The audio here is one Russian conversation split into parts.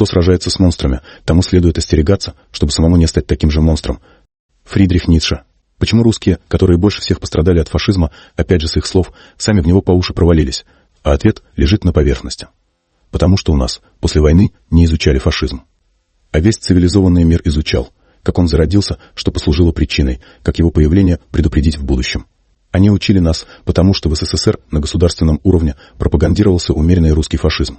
Кто сражается с монстрами, тому следует остерегаться, чтобы самому не стать таким же монстром. Фридрих Ницше. Почему русские, которые больше всех пострадали от фашизма, опять же с их слов, сами в него по уши провалились? А ответ лежит на поверхности. Потому что у нас после войны не изучали фашизм. А весь цивилизованный мир изучал, как он зародился, что послужило причиной, как его появление предупредить в будущем. Они учили нас, потому что в СССР на государственном уровне пропагандировался умеренный русский фашизм.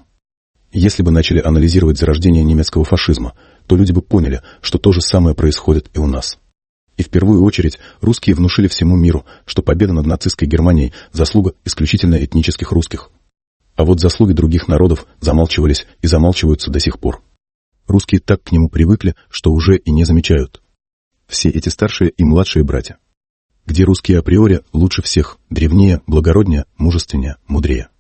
Если бы начали анализировать зарождение немецкого фашизма, то люди бы поняли, что то же самое происходит и у нас. И в первую очередь русские внушили всему миру, что победа над нацистской Германией – заслуга исключительно этнических русских. А вот заслуги других народов замалчивались и замалчиваются до сих пор. Русские так к нему привыкли, что уже и не замечают. Все эти старшие и младшие братья. Где русские априори лучше всех, древнее, благороднее, мужественнее, мудрее.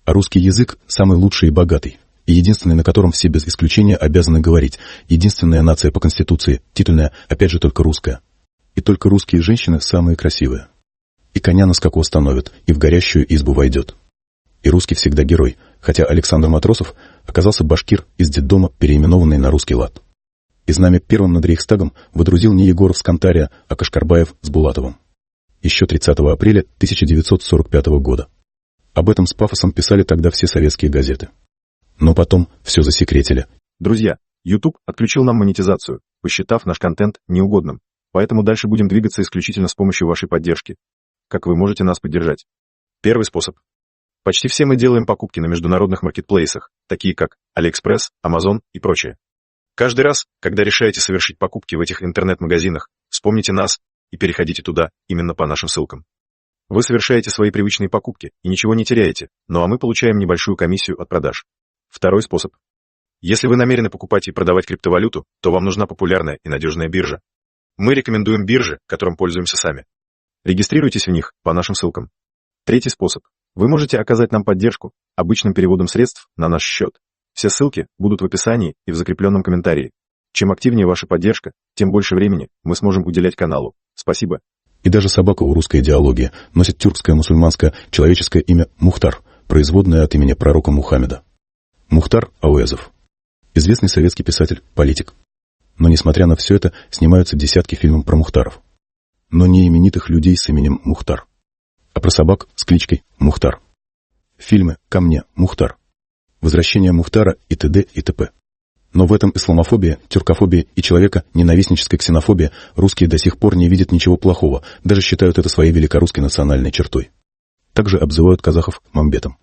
А русский язык самый лучший и богатый, и единственный, на котором все без исключения обязаны говорить, единственная нация по Конституции, титульная, опять же только русская. И только русские женщины самые красивые. И коня на скаку остановят, и в горящую избу войдет. И русский всегда герой, хотя Александр Матросов оказался башкир из детдома, переименованный на русский лад. И знамя первым над Рейхстагом водрузил не Егоров с Кантария, а Кашкарбаев с Булатовым. Еще 30 апреля 1945 года. Об этом с пафосом писали тогда все советские газеты. Но потом все засекретили. Друзья, YouTube отключил нам монетизацию, посчитав наш контент неугодным. Поэтому дальше будем двигаться исключительно с помощью вашей поддержки. Как вы можете нас поддержать? Первый способ. Почти все мы делаем покупки на международных маркетплейсах, такие как AliExpress, Amazon и прочее. Каждый раз, когда решаете совершить покупки в этих интернет-магазинах, вспомните нас и переходите туда именно по нашим ссылкам. Вы совершаете свои привычные покупки и ничего не теряете, ну а мы получаем небольшую комиссию от продаж. Второй способ. Если вы намерены покупать и продавать криптовалюту, то вам нужна популярная и надежная биржа. Мы рекомендуем биржи, которым пользуемся сами. Регистрируйтесь в них по нашим ссылкам. Третий способ. Вы можете оказать нам поддержку обычным переводом средств на наш счет. Все ссылки будут в описании и в закрепленном комментарии. Чем активнее ваша поддержка, тем больше времени мы сможем уделять каналу. Спасибо. И даже собака у русской идеологии носит тюркское мусульманское человеческое имя Мухтар, производное от имени пророка Мухаммеда. Мухтар Ауэзов. Известный советский писатель, политик. Но несмотря на все это, снимаются десятки фильмов про Мухтаров. Но не именитых людей с именем Мухтар, а про собак с кличкой Мухтар. Фильмы «Ко мне, Мухтар», «Возвращение Мухтара» и т.д. и т.п. Но в этом исламофобия, тюркофобия и человека-ненавистническая ксенофобия русские до сих пор не видят ничего плохого, даже считают это своей великорусской национальной чертой. Также обзывают казахов мамбетом.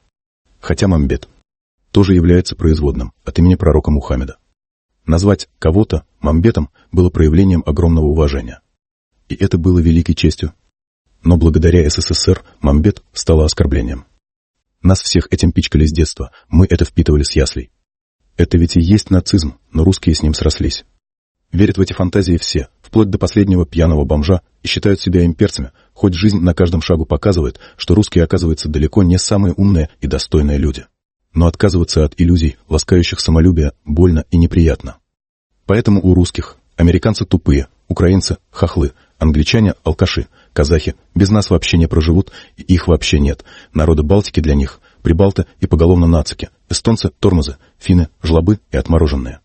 Хотя мамбет тоже является производным от имени пророка Мухаммеда. Назвать кого-то мамбетом было проявлением огромного уважения. И это было великой честью. Но благодаря СССР мамбет стало оскорблением. Нас всех этим пичкали с детства, мы это впитывали с яслей. Это ведь и есть нацизм, но русские с ним срослись. Верят в эти фантазии все, вплоть до последнего пьяного бомжа, и считают себя имперцами, хоть жизнь на каждом шагу показывает, что русские, оказывается, далеко не самые умные и достойные люди. Но отказываться от иллюзий, ласкающих самолюбие, больно и неприятно. Поэтому у русских американцы тупые, украинцы – хохлы, англичане – алкаши, казахи без нас вообще не проживут, и их вообще нет. Народы Балтики для них – прибалты и поголовно нацики, эстонцы – тормозы, финны – жлобы и отмороженные.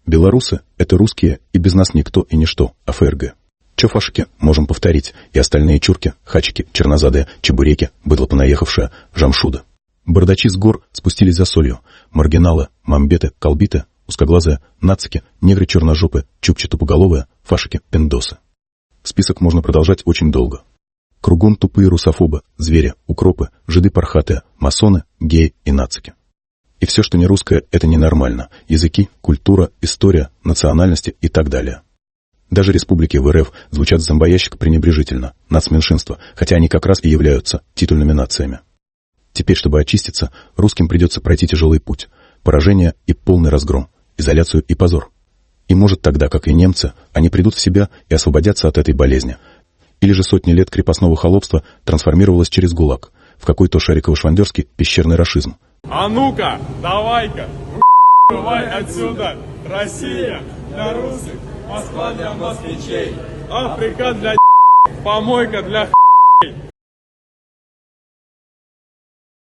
Белорусы – это русские, и без нас никто и ничто, а ФРГ. Чофашики можем повторить, и остальные чурки, хачики, чернозадые, чебуреки, быдло понаехавшее, жамшуды. Бардачи с гор спустились за солью, маргиналы, мамбеты, колбиты, узкоглазые, нацики, негры черножопы, чукчи тупоголовые, фашики, пиндосы. Список можно продолжать очень долго. Кругом тупые русофобы, звери, укропы, жиды пархатые, масоны, геи и нацики. И все, что не русское, это ненормально. Языки, культура, история, национальности и так далее. Даже республики в РФ звучат зомбоящик пренебрежительно, нацменьшинства, хотя они как раз и являются титульными нациями. Теперь, чтобы очиститься, русским придется пройти тяжелый путь. Поражение и полный разгром, изоляцию и позор. И может тогда, как и немцы, они придут в себя и освободятся от этой болезни. Или же сотни лет крепостного холопства трансформировалось через ГУЛАГ, в какой-то шариково-швандерский пещерный рашизм. А ну-ка, давай-ка, давай отсюда! Россия для русских, Москва для москвичей, Африка для помойка для